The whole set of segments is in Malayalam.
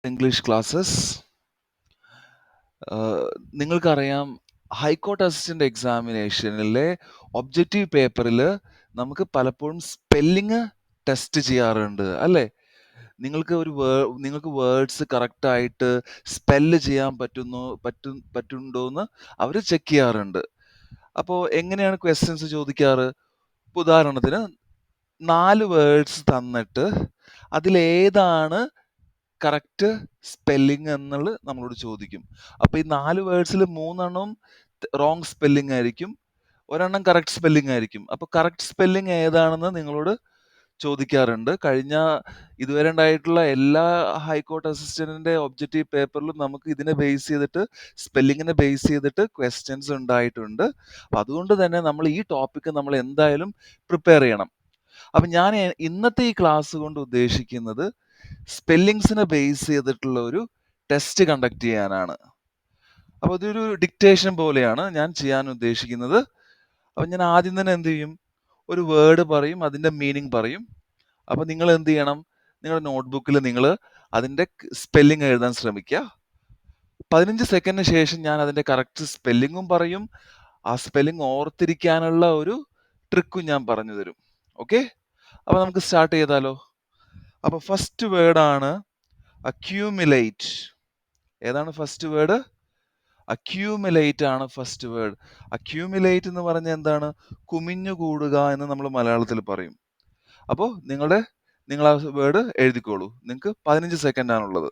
English classes. നിങ്ങൾക്കറിയാം ഹൈക്കോർട്ട് അസിസ്റ്റന്റ് എക്സാമിനേഷനിലെ ഒബ്ജക്റ്റീവ് പേപ്പറിൽ നമുക്ക് പലപ്പോഴും സ്പെല്ലിങ് ടെസ്റ്റ് ചെയ്യാറുണ്ട് അല്ലേ? നിങ്ങൾക്ക് വേർഡ്സ് കറക്റ്റായിട്ട് സ്പെല്ല് ചെയ്യാൻ പറ്റുന്നുണ്ടോന്ന് അവർ ചെക്ക് ചെയ്യാറുണ്ട്. അപ്പോൾ എങ്ങനെയാണ് ക്വസ്റ്റ്യൻസ് ചോദിക്കാറ്? ഇപ്പൊ ഉദാഹരണത്തിന് 4 വേർഡ്സ് തന്നിട്ട് അതിലേതാണ് കറക്റ്റ് സ്പെല്ലിംഗ് എന്നുള്ളത് നമ്മളോട് ചോദിക്കും. അപ്പൊ ഈ 4 വേർഡ്സിൽ 3 എണ്ണവും റോങ് സ്പെല്ലിംഗ് ആയിരിക്കും, ഒരെണ്ണം കറക്റ്റ് സ്പെല്ലിംഗ് ആയിരിക്കും. അപ്പൊ കറക്റ്റ് സ്പെല്ലിംഗ് ഏതാണെന്ന് നിങ്ങളോട് ചോദിക്കാറുണ്ട്. ഇതുവരെ ഉണ്ടായിട്ടുള്ള എല്ലാ ഹൈക്കോർട്ട് അസിസ്റ്റന്റിന്റെ ഒബ്ജക്റ്റീവ് പേപ്പറിലും നമുക്ക് ഇതിനെ ബേസ് ചെയ്തിട്ട് സ്പെല്ലിങ്ങിനെ ബേസ് ചെയ്തിട്ട് ക്വസ്റ്റ്യൻസ് ഉണ്ടായിട്ടുണ്ട്. അപ്പൊ അതുകൊണ്ട് തന്നെ നമ്മൾ ഈ ടോപ്പിക്ക് നമ്മൾ എന്തായാലും പ്രിപ്പയർ ചെയ്യണം. അപ്പൊ ഞാൻ ഇന്നത്തെ ഈ ക്ലാസ് കൊണ്ട് ഉദ്ദേശിക്കുന്നത് സ്പെല്ലിങ്സിനെ ബേസ് ചെയ്തിട്ടുള്ള ഒരു ടെസ്റ്റ് കണ്ടക്ട് ചെയ്യാനാണ്. അപ്പൊ ഇതൊരു ഡിക്റ്റേഷൻ പോലെയാണ് ഞാൻ ചെയ്യാൻ ഉദ്ദേശിക്കുന്നത്. അപ്പൊ ഞാൻ ആദ്യം തന്നെ എന്ത് ചെയ്യും, ഒരു വേർഡ് പറയും, അതിന്റെ മീനിങ് പറയും. അപ്പൊ നിങ്ങൾ എന്ത് ചെയ്യണം, നിങ്ങളുടെ നോട്ട്ബുക്കിൽ നിങ്ങൾ അതിന്റെ സ്പെല്ലിംഗ് എഴുതാൻ ശ്രമിക്കുക. 15 സെക്കൻഡിന് ശേഷം ഞാൻ അതിന്റെ കറക്റ്റ് സ്പെല്ലിങ്ങും പറയും, ആ സ്പെല്ലിംഗ് ഓർത്തിരിക്കാനുള്ള ഒരു ട്രിക്കും ഞാൻ പറഞ്ഞു തരും. ഓക്കെ, അപ്പൊ നമുക്ക് സ്റ്റാർട്ട് ചെയ്താലോ? അപ്പൊ ഫസ്റ്റ് വേർഡാണ് അക്യൂമുലേറ്റ്. ഏതാണ് ഫസ്റ്റ് വേർഡ്? അക്യൂമുലേറ്റ് ആണ് ഫസ്റ്റ് വേർഡ്. അക്യൂമുലേറ്റ് എന്ന് പറഞ്ഞാൽ എന്താണ്? കുമിഞ്ഞുകൂടുക എന്ന് നമ്മൾ മലയാളത്തിൽ പറയും. അപ്പോൾ നിങ്ങൾ ആ വേർഡ് എഴുതിക്കോളൂ. നിങ്ങൾക്ക് 15 സെക്കൻഡ് ആണുള്ളത്.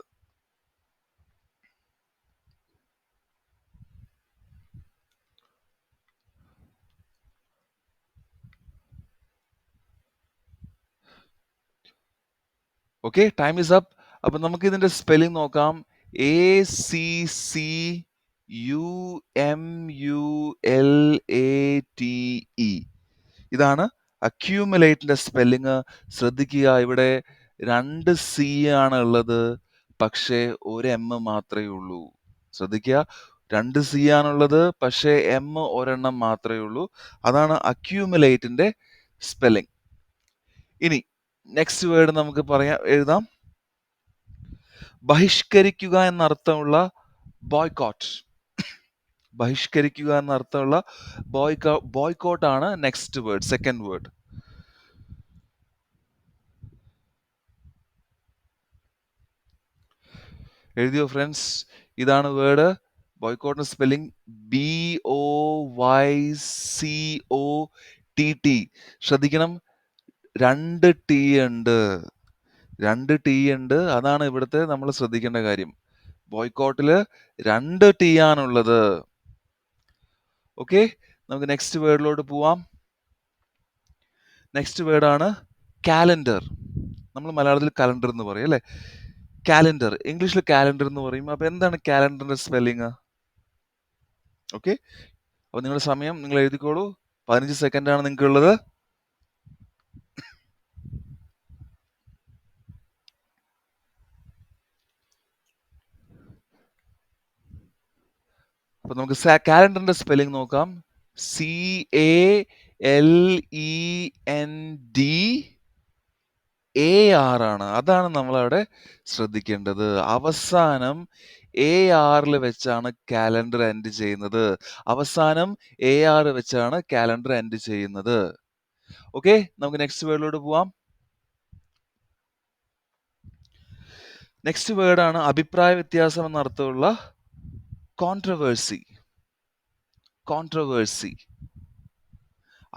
Okay, time is up. അപ്പൊ നമുക്ക് ഇതിന്റെ സ്പെല്ലിംഗ് നോക്കാം. ACCUMULATE. ഇതാണ് അക്യൂമുലേറ്റിന്റെ സ്പെല്ലിംഗ്. ശ്രദ്ധിക്കുക, ഇവിടെ 2 സി ആണ് ഉള്ളത്, പക്ഷേ ഒരു എം മാത്രമേ ഉള്ളൂ. ശ്രദ്ധിക്കുക, 2 സി ആണുള്ളത്, പക്ഷേ എം ഒരെണ്ണം മാത്രമേ ഉള്ളൂ. അതാണ് അക്യൂമുലേറ്റിന്റെ സ്പെല്ലിംഗ്. ഇനി നെക്സ്റ്റ് വേർഡ് നമുക്ക് എഴുതാം. ബഹിഷ്കരിക്കുക എന്നർത്ഥമുള്ള ബോയ്കോട്ട്. ബഹിഷ്കരിക്കുക എന്നർത്ഥമുള്ള ബോയ്കോട്ട് ആണ് നെക്സ്റ്റ് വേർഡ്, സെക്കൻഡ് വേർഡ്. എഴുതിയോ ഫ്രണ്ട്സ്? ഇതാണ് വേർഡ്. ബോയ്കോട്ടിന്റെ സ്പെല്ലിംഗ് BOYCOTT. ശ്രദ്ധിക്കണം, 2 ടി ഉണ്ട്. 2 ടി ഉണ്ട്. അതാണ് ഇവിടുത്തെ നമ്മൾ ശ്രദ്ധിക്കേണ്ട കാര്യം. ബോയ്കോട്ടില് 2 ടി ആണുള്ളത്. ഓക്കെ, നമുക്ക് നെക്സ്റ്റ് വേർഡിലോട്ട് പോവാം. നെക്സ്റ്റ് വേർഡാണ് കാലണ്ടർ. നമ്മൾ മലയാളത്തിൽ കലണ്ടർ എന്ന് പറയും അല്ലേ? കാലണ്ടർ, ഇംഗ്ലീഷിൽ കാലണ്ടർ എന്ന് പറയും. അപ്പൊ എന്താണ് കാലണ്ടറിന്റെ സ്പെല്ലിങ്? ഓക്കെ, അപ്പൊ നിങ്ങളുടെ സമയം നിങ്ങൾ എഴുതിക്കോളൂ. 15 സെക്കൻഡ് ആണ് നിങ്ങൾക്ക് ഉള്ളത്. അപ്പൊ നമുക്ക് കാലണ്ടറിന്റെ സ്പെല്ലിംഗ് നോക്കാം. CALENDAR ആണ്. അതാണ് നമ്മൾ അവിടെ ശ്രദ്ധിക്കേണ്ടത്. അവസാനം AR വെച്ചാണ് കാലണ്ടർ എൻഡ് ചെയ്യുന്നത്. അവസാനം AR വെച്ചാണ് കാലണ്ടർ എൻഡ് ചെയ്യുന്നത്. ഓക്കെ, നമുക്ക് നെക്സ്റ്റ് വേർഡിലോട്ട് പോവാം. നെക്സ്റ്റ് വേർഡാണ് അഭിപ്രായ വ്യത്യാസം എന്നർത്ഥമുള്ള കോൺട്രവേഴ്സി. കോൺട്രവേഴ്സി,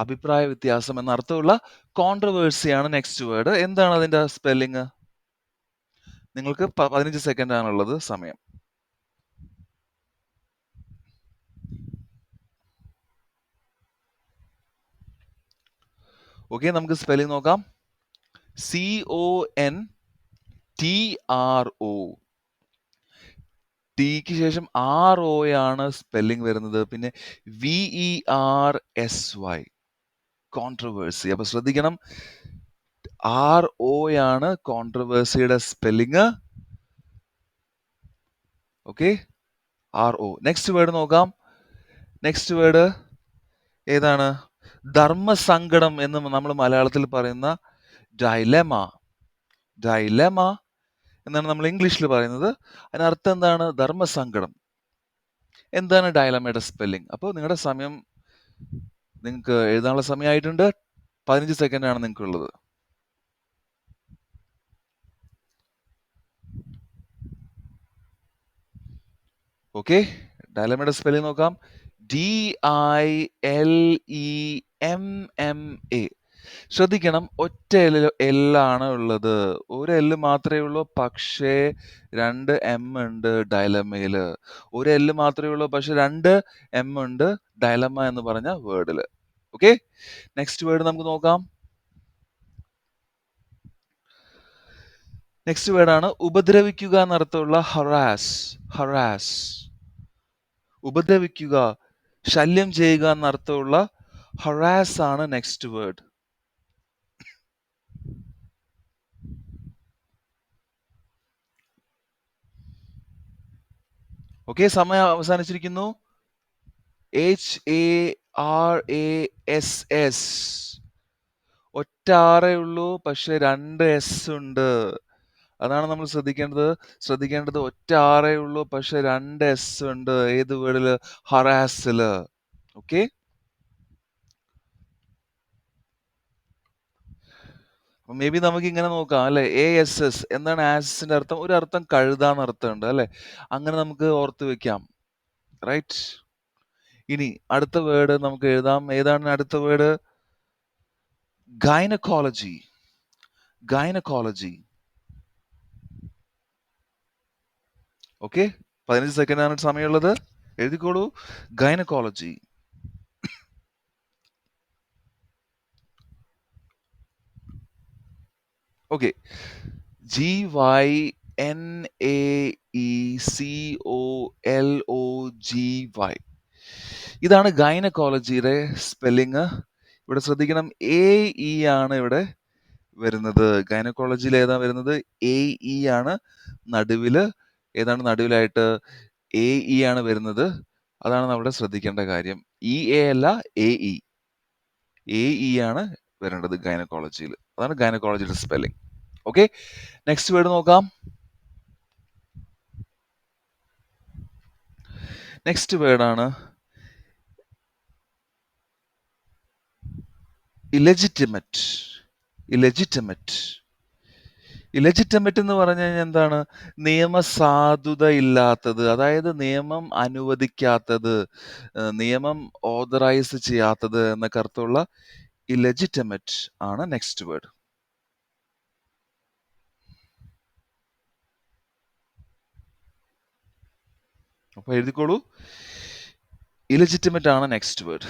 അഭിപ്രായ വ്യത്യാസം എന്നർത്ഥമുള്ള കോൺട്രവേഴ്സിയാണ് നെക്സ്റ്റ് വേർഡ്. എന്താണ് അതിന്റെ സ്പെല്ലിങ്? നിങ്ങൾക്ക് 15 സെക്കൻഡ് ആണുള്ളത് സമയം. ഓക്കെ, നമുക്ക് സ്പെല്ലിംഗ് നോക്കാം. CONTRO. ടിക്ക് ശേഷം RO ആണ് സ്പെല്ലിംഗ് വരുന്നത്. പിന്നെ VERSY, കോൺട്രവേഴ്സി. അപ്പൊ ശ്രദ്ധിക്കണം, RO ആണ് കോൺട്രവേഴ്സിയുടെ spelling. Okay, RO. Next word നോക്കാം. നെക്സ്റ്റ് വേർഡ് ഏതാണ്? ധർമ്മസങ്കടം എന്ന് നമ്മൾ മലയാളത്തിൽ പറയുന്ന ഡൈലെമ. ഡൈലെമ എന്നാണ് നമ്മൾ ഇംഗ്ലീഷിൽ പറയുന്നത്. അതിനർത്ഥം എന്താണ്? ധർമ്മസങ്കടം. എന്താണ് ഡയലമയുടെ സ്പെല്ലിംഗ്? അപ്പോൾ നിങ്ങളുടെ സമയം നിങ്ങൾക്ക് എഴുതാനുള്ള സമയമായിട്ടുണ്ട്. 15 സെക്കൻഡാണ് നിങ്ങൾക്കുള്ളത്. ഓക്കെ, ഡയലമയുടെ സ്പെല്ലിംഗ് നോക്കാം. DILEMMA. ശ്രദ്ധിക്കണം, ഒറ്റ എല്ലാണ് ഉള്ളത്. ഒരു എല്ല് മാത്രമേ ഉള്ളൂ, പക്ഷേ 2 എം ഉണ്ട് ഡയലമയില്. ഒരു എല്ല് മാത്രമേ ഉള്ളൂ, പക്ഷെ 2 എം ഉണ്ട് ഡയലമ എന്ന് പറഞ്ഞ വേർഡില്. ഓക്കെ, നെക്സ്റ്റ് വേർഡ് നമുക്ക് നോക്കാം. നെക്സ്റ്റ് വേർഡാണ് ഉപദ്രവിക്കുക എന്നർത്ഥമുള്ള ഹറാസ്. ഹറാസ്, ഉപദ്രവിക്കുക, ശല്യം ചെയ്യുക എന്നർത്ഥമുള്ള ഹറാസ് ആണ് നെക്സ്റ്റ് വേർഡ്. ഓക്കെ, സമയം അവസാനിച്ചിരിക്കുന്നു. HARASS. ഒറ്റ ആറേ ഉള്ളൂ, പക്ഷെ 2 S ഉണ്ട്. അതാണ് നമ്മൾ ശ്രദ്ധിക്കേണ്ടത്. ഒറ്റ ആറേ ഉള്ളൂ, പക്ഷെ 2 S ഉണ്ട്. ഏത് വേർഡില്? ഹറാസില്. ഓക്കെ, മേ ബി നമുക്ക് ഇങ്ങനെ നോക്കാം അല്ലെ. ASS എന്താണ് ആസിന്റെ അർത്ഥം? ഒരു അർത്ഥം കഴുതാന്ന് അർത്ഥമുണ്ട് അല്ലെ. അങ്ങനെ നമുക്ക് ഓർത്ത് വെക്കാം. റൈറ്റ്. ഇനി അടുത്ത വേർഡ് നമുക്ക് എഴുതാം. ഏതാണ് അടുത്ത വേർഡ്? ഗൈനക്കോളജി. ഗൈനക്കോളജി. ഓക്കെ, 15 സെക്കൻഡാണ് സമയമുള്ളത്. എഴുതിക്കോളൂ, ഗൈനക്കോളജി. Okay, GYNAECOLOGY. ഇതാണ് ഗൈനക്കോളജിയുടെ സ്പെല്ലിങ്. ഇവിടെ ശ്രദ്ധിക്കണം, AE ആണ് ഇവിടെ വരുന്നത്. ഗൈനക്കോളജിയിൽ ഏതാ വരുന്നത്? AE ആണ് നടുവില്. ഏതാണ് നടുവിലായിട്ട്? AE ആണ് വരുന്നത്. അതാണ് നമ്മുടെ ശ്രദ്ധിക്കേണ്ട കാര്യം. EA അല്ല, AE. AE ആണ് വരേണ്ടത് ഗൈനക്കോളജിയിൽ. അതാണ് ഗൈനക്കോളജിയുടെ സ്പെല്ലിംഗ്. ഓക്കെ, നെക്സ്റ്റ് വേർഡ് നോക്കാം. നെക്സ്റ്റ് വേർഡാണ് ഇലെജിറ്റിമറ്റ്. ഇലെജിറ്റിമറ്റ്. ഇലെജിറ്റിമറ്റ് എന്ന് പറഞ്ഞു കഴിഞ്ഞാൽ എന്താണ്? നിയമസാധുത ഇല്ലാത്തത്, അതായത് നിയമം അനുവദിക്കാത്തത്, നിയമം ഓതറൈസ് ചെയ്യാത്തത് എന്നൊക്കെ അർത്ഥമുള്ള ഇലെജിറ്റിമറ്റ് ആണ് നെക്സ്റ്റ് വേർഡ്. അപ്പൊ എഴുതിക്കോളൂ, ഇലെജിറ്റിമറ്റ് ആണ് നെക്സ്റ്റ് വേർഡ്.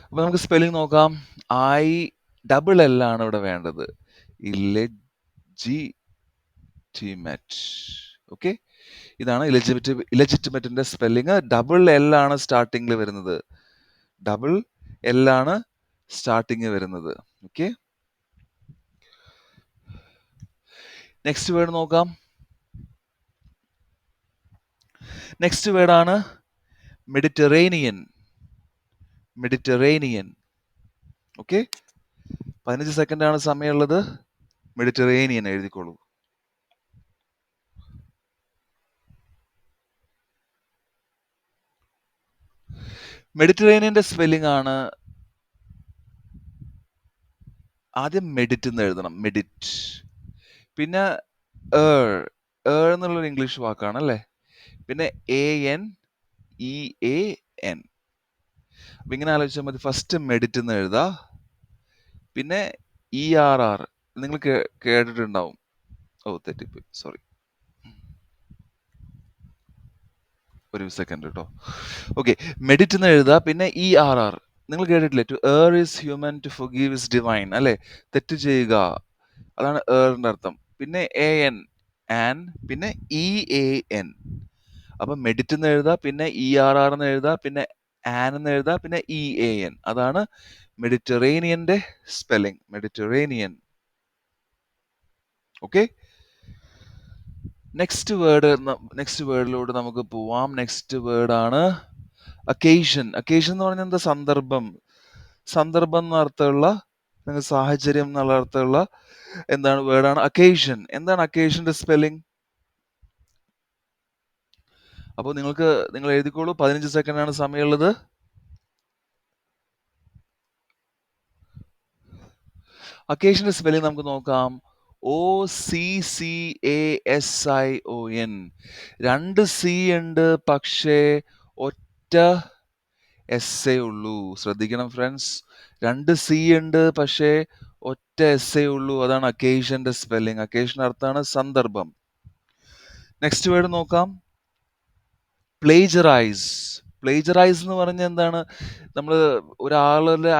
അപ്പൊ നമുക്ക് സ്പെല്ലിംഗ് നോക്കാം. ILL ആണ് ഇവിടെ വേണ്ടത്. ഇലെജിറ്റിമറ്റ്. ഓക്കെ, ഇതാണ് ഇലെജിറ്റിമറ്റിന്റെ സ്പെല്ലിംഗ്. DL ആണ് സ്റ്റാർട്ടിങ്ങിൽ വരുന്നത്. DL ആണ് സ്റ്റാർട്ടിങ് വരുന്നത്. ഓക്കെ, നെക്സ്റ്റ് വേർഡ് നോക്കാം. നെക്സ്റ്റ് വേർഡാണ് മെഡിറ്ററേനിയൻ. മെഡിറ്ററേനിയൻ. ഓക്കെ, 15 സെക്കൻഡാണ് സമയമുള്ളത്. മെഡിറ്ററേനിയൻ എഴുതിക്കോളൂ. മെഡിറ്ററേനിയന്റെ സ്പെല്ലിംഗ് ആണ്, ആദ്യം മെഡിറ്റ് എന്ന് എഴുതണം. മെഡിറ്റ്. പിന്നെ എന്നുള്ളൊരു ഇംഗ്ലീഷ് വാക്കാണ് അല്ലേ. പിന്നെ ANEAN. അപ്പൊ ഇങ്ങനെ ആലോചിച്ചാൽ മതി. ഫസ്റ്റ് മെഡിറ്റ് എന്ന് എഴുതാ, പിന്നെ ERR. നിങ്ങൾ കേട്ടിട്ടുണ്ടാവും. ഓ, തെറ്റിപ്പോയി, സോറി. ഒരു സെക്കൻഡ് കേട്ടോ. ഓക്കെ, മെഡിറ്റ് എന്ന് എഴുതാ, പിന്നെ ERR. നിങ്ങൾ കേട്ടിട്ടില്ലേ? To err is human, to forgive is divine അല്ലെ. തെറ്റ് ചെയ്യുക, അതാണ് എറിന്റെ അർത്ഥം. പിന്നെ AN, ആൻ, പിന്നെ EAN. അപ്പൊ മെഡിറ്റ് എന്ന് എഴുതാ, പിന്നെ ERR എന്ന് എഴുതാ, പിന്നെ ആൻ എന്ന് എഴുതാ, പിന്നെ EAN. അതാണ് മെഡിറ്ററേനിയന്റെ സ്പെല്ലിംഗ്. മെഡിറ്ററേനിയൻ. ഓക്കെ, നെക്സ്റ്റ് വേർഡിലൂടെ നമുക്ക് പോവാം. നെക്സ്റ്റ് വേർഡാണ് അക്കേഷൻ. അക്കേഷൻ എന്ന് പറഞ്ഞാൽ എന്താ? സന്ദർഭം. സന്ദർഭം എന്ന അർത്ഥമുള്ള നിങ്ങൾ സാഹചര്യം എന്നുള്ള അർത്ഥമുള്ള എന്താണ് വേർഡാണ് അക്കേഷൻ. എന്താണ് അക്കേഷന്റെ സ്പെല്ലിംഗ്? അപ്പോൾ നിങ്ങൾ എഴുതിക്കോളൂ. 15 സെക്കൻഡാണ് സമയമുള്ളത്. അക്കേഷന്റെ സ്പെല്ലിംഗ് നമുക്ക് നോക്കാം. OCCASION. 2 സി ഉണ്ട്, പക്ഷേ ഒറ്റ എസ് എ ഉള്ളൂ. ശ്രദ്ധിക്കണം ഫ്രണ്ട്സ്. 2 സി ഉണ്ട്, പക്ഷേ ഒറ്റ എസ് എ ഉള്ളൂ. അതാണ് അക്കേഷന്റെ സ്പെല്ലിംഗ്. അക്കേഷൻ അർത്ഥമാണ് സന്ദർഭം. നെക്സ്റ്റ് വേർഡ് നോക്കാം. പ്ലേജറൈസ്. പ്ലേജറൈസ് എന്ന് പറഞ്ഞാൽ എന്താണ്? നമ്മൾ ഒരാളുടെ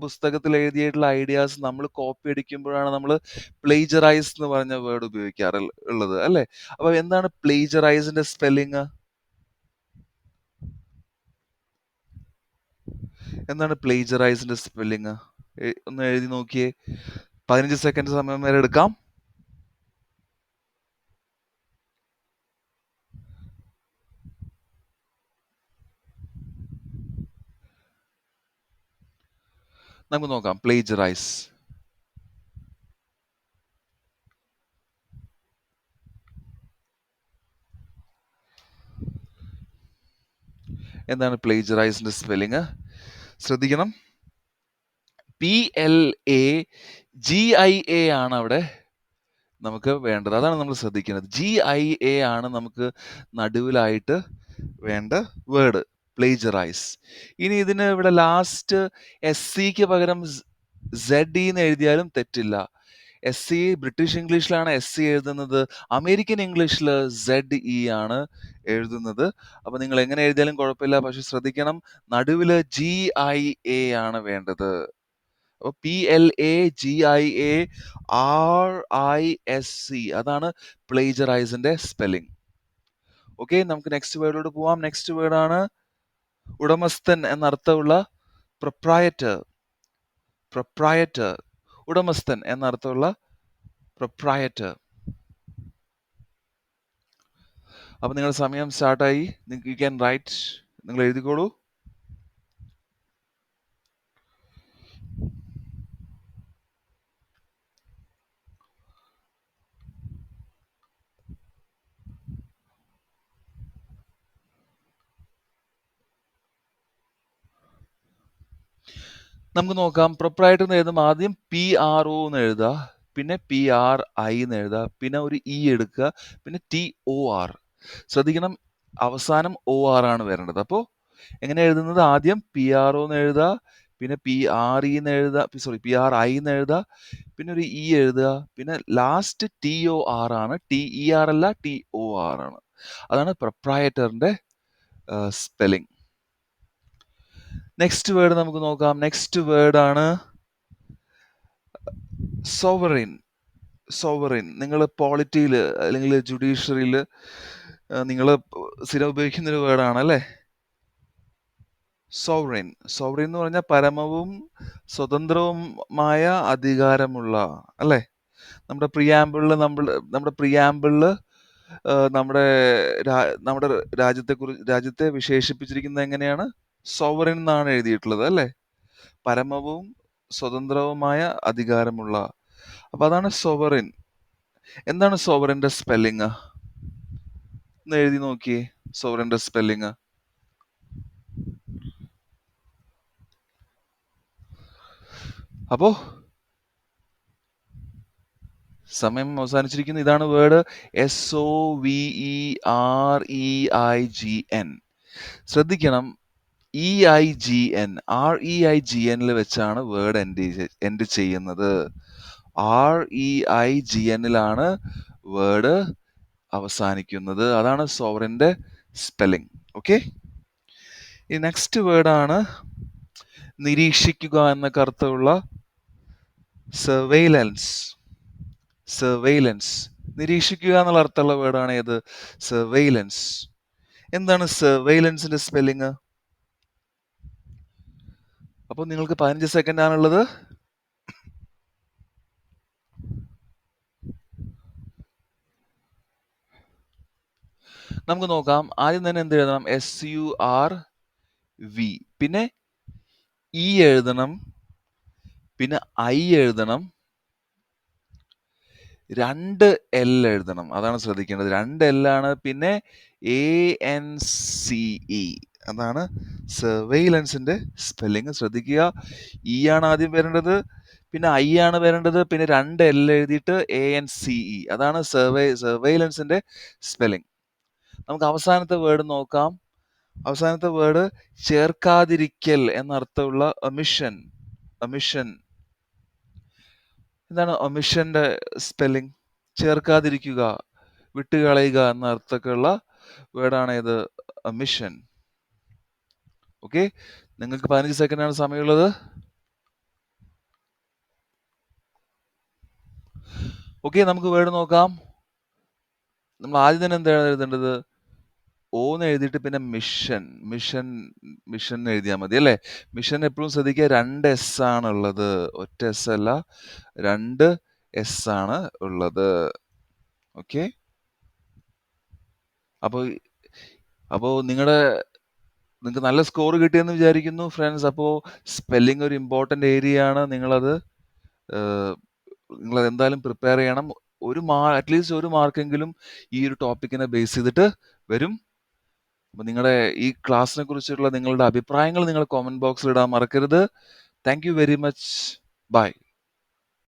പുസ്തകത്തിൽ എഴുതിയിട്ടുള്ള ഐഡിയാസ് നമ്മൾ കോപ്പി അടിക്കുമ്പോഴാണ് നമ്മൾ പ്ലേജറൈസ് എന്ന് പറഞ്ഞ വേർഡ് ഉപയോഗിക്കാറുള്ളത്, അല്ലേ? അപ്പൊ എന്താണ് പ്ലേജറൈസിന്റെ സ്പെല്ലിങ്? എന്താണ് പ്ലേജറൈസിന്റെ സ്പെല്ലിങ്? ഒന്ന് എഴുതി നോക്കിയേ. 15 സെക്കൻഡ് സമയം വരെ എടുക്കാം. നമുക്ക് നോക്കാം. പ്ലേജറൈസ് എന്താണ്? പ്ലേജറൈസിന്റെ സ്പെല്ലിങ് ശ്രദ്ധിക്കണം. PLAGIA ആണ് അവിടെ നമുക്ക് വേണ്ടത്. അതാണ് നമ്മൾ ശ്രദ്ധിക്കുന്നത്. GIA ആണ് നമുക്ക് നടുവിലായിട്ട് വേണ്ട വേർഡ്, പ്ലേജറൈസ്. ഇനി ഇതിന് ഇവിടെ ലാസ്റ്റ് SCക്ക് പകരം ZE എന്ന് എഴുതിയാലും തെറ്റില്ല. SC ബ്രിട്ടീഷ് ഇംഗ്ലീഷിലാണ് SC എഴുതുന്നത്. അമേരിക്കൻ ഇംഗ്ലീഷിൽ ZE ആണ് എഴുതുന്നത്. അപ്പൊ നിങ്ങൾ എങ്ങനെ എഴുതിയാലും കുഴപ്പമില്ല. പക്ഷെ ശ്രദ്ധിക്കണം, നടുവില് GIA ആണ് വേണ്ടത്. അപ്പോൾ PLAGIARISC അതാണ് പ്ലേജറൈസിന്റെ സ്പെല്ലിംഗ്. ഓക്കെ, നമുക്ക് നെക്സ്റ്റ് വേർഡിലോട്ട് പോവാം. നെക്സ്റ്റ് വേർഡാണ് ഉടമസ്ഥൻ എന്നർത്ഥമുള്ള പ്രൊപ്രയറ്റർ. പ്രൊപ്രയറ്റർ, ഉടമസ്ഥൻ എന്നർത്ഥമുള്ള പ്രൊപ്രയറ്റർ. അപ്പൊ നിങ്ങളുടെ സമയം സ്റ്റാർട്ടായി. You can write. നിങ്ങൾ എഴുതിക്കോളൂ. നമുക്ക് നോക്കാം. പ്രൊപ്രൈറ്റർ എന്ന് എഴുതുമ്പോൾ ആദ്യം PRO എന്ന് എഴുതുക, പിന്നെ PRI എന്ന് എഴുതുക, പിന്നെ ഒരു ഇ എടുക്കുക, പിന്നെ TOR. ശ്രദ്ധിക്കണം, അവസാനം OR ആണ് വരേണ്ടത്. അപ്പോൾ എങ്ങനെ എഴുതുന്നത്? ആദ്യം PRO എന്ന് എഴുതുക, പിന്നെ PRI എന്ന് എഴുതുക, പിന്നെ ഒരു ഇ എഴുതുക, പിന്നെ ലാസ്റ്റ് TOR ആണ്. TER അല്ല, TOR ആണ്. അതാണ് പ്രൊപ്രൈറ്ററിന്റെ സ്പെല്ലിംഗ്. നെക്സ്റ്റ് വേർഡ് നമുക്ക് നോക്കാം. നെക്സ്റ്റ് വേർഡ് ആണ് സോവറിൻ. സോവറിൻ നിങ്ങൾ പോളിറ്റിയിൽ അല്ലെങ്കിൽ ജുഡീഷ്യറിയിൽ നിങ്ങൾ സ്ഥിരം ഉപയോഗിക്കുന്ന ഒരു വേർഡാണ്, അല്ലേ? സോവറിൻ. സോവറിൻ എന്ന് പറഞ്ഞാൽ പരമവും സ്വതന്ത്രവുമായ അധികാരമുള്ള, അല്ലേ? നമ്മുടെ പ്രിയാമ്പിളിൽ നമ്മുടെ നമ്മുടെ രാജ്യത്തെ വിശേഷിപ്പിച്ചിരിക്കുന്നത് എങ്ങനെയാണ്? സോവറിൻ എന്നാണ് എഴുതിയിട്ടുള്ളത്, അല്ലേ? പരമവും സ്വതന്ത്രവുമായ അധികാരമുള്ള. അപ്പൊ അതാണ് സോവറിൻ. എന്താണ് സോവറിന്റെ സ്പെല്ലിങ്? ഒന്ന് എഴുതി നോക്കിയേ സോവറിന്റെ സ്പെല്ലിങ്. അപ്പോ സമയം അവസാനിച്ചിരിക്കുന്നു. ഇതാണ് വേർഡ് SOVEREIGN. ശ്രദ്ധിക്കണം, EIGN, REIGN വെച്ചാണ് വേർഡ് എൻഡ് ചെയ്യുന്നത്. REIGN വേർഡ് അവസാനിക്കുന്നത്. അതാണ് സോവറിന്റെ സ്പെല്ലിംഗ്. ഓക്കെ, ഈ നെക്സ്റ്റ് വേർഡാണ് നിരീക്ഷിക്കുക എന്നൊക്കെ അർത്ഥമുള്ള സർവെയിലൻസ്. സർവെയിലൻസ്, നിരീക്ഷിക്കുക എന്നുള്ള അർത്ഥമുള്ള വേർഡാണ് ഏത്? സർവെയിലൻസ്. എന്താണ് സർവെയിലൻസിന്റെ സ്പെല്ലിങ്? അപ്പോൾ നിങ്ങൾക്ക് 15 സെക്കൻഡ് ആണുള്ളത്. നമുക്ക് നോക്കാം. ആദ്യം തന്നെ എന്ത് എഴുതണം? SURV, പിന്നെ ഇ എഴുതണം, പിന്നെ ഐ എഴുതണം, 2 എൽ എഴുതണം. അതാണ് ശ്രദ്ധിക്കേണ്ടത്. 2 എൽ ആണ്. പിന്നെ ANCE അതാണ് സർവെയിലൻസിന്റെ സ്പെല്ലിംഗ്. ശ്രദ്ധിക്കുക. ഇ ആണ് ആദ്യം വരേണ്ടത്, പിന്നെ ഐ ആണ് വരേണ്ടത്, പിന്നെ 2 എൽ എഴുതിയിട്ട് ANCE അതാണ് സർവെയിലൻസിന്റെ സ്പെല്ലിംഗ്. നമുക്ക് അവസാനത്തെ വേർഡ് നോക്കാം. അവസാനത്തെ വേർഡ് ചേർക്കാതിരിക്കൽ എന്നർത്ഥമുള്ള ഒമിഷൻ. ഒമിഷൻ എന്താണ് ഒമിഷന്റെ സ്പെല്ലിംഗ്? ചേർക്കാതിരിക്കുക, വിട്ടുകളയുക എന്ന അർത്ഥമൊക്കെയുള്ള വേർഡാണ് ഇത്, ഒമിഷൻ. ഓക്കെ, നിങ്ങൾക്ക് 15 സെക്കൻഡാണ് സമയമുള്ളത്. ഓക്കെ, നമുക്ക് വേർഡ് നോക്കാം. നമ്മൾ ആദ്യം തന്നെ എന്താണ് എഴുതേണ്ടത്? ഓന്ന് എഴുതിയിട്ട് പിന്നെ മിഷൻ, മിഷൻ, മിഷൻ എഴുതിയാൽ മതി അല്ലേ? മിഷൻ എപ്പോഴും ശ്രദ്ധിക്കുക, 2 എസ് ആണ് ഉള്ളത്, ഒറ്റ എസ് അല്ല, 2 എസ് ആണ് ഉള്ളത്. ഓക്കെ, അപ്പോൾ നിങ്ങൾക്ക് നല്ല സ്കോർ കിട്ടിയെന്ന് വിചാരിക്കുന്നു ഫ്രണ്ട്സ്. അപ്പോൾ സ്പെല്ലിംഗ് ഒരു ഇമ്പോർട്ടൻ്റ് ഏരിയ ആണ്. നിങ്ങളത് എന്തായാലും പ്രിപ്പയർ ചെയ്യണം. അറ്റ്ലീസ്റ്റ് ഒരു മാർക്കെങ്കിലും ഈ ഒരു ടോപ്പിക്കിനെ ബേസ് ചെയ്തിട്ട് വരും. അപ്പോൾ നിങ്ങളുടെ ഈ ക്ലാസ്സിനെ കുറിച്ചുള്ള നിങ്ങളുടെ അഭിപ്രായങ്ങൾ നിങ്ങൾ കോമന്റ് ബോക്സിൽ ഇടാൻ മറക്കരുത്. Thank you very much. By.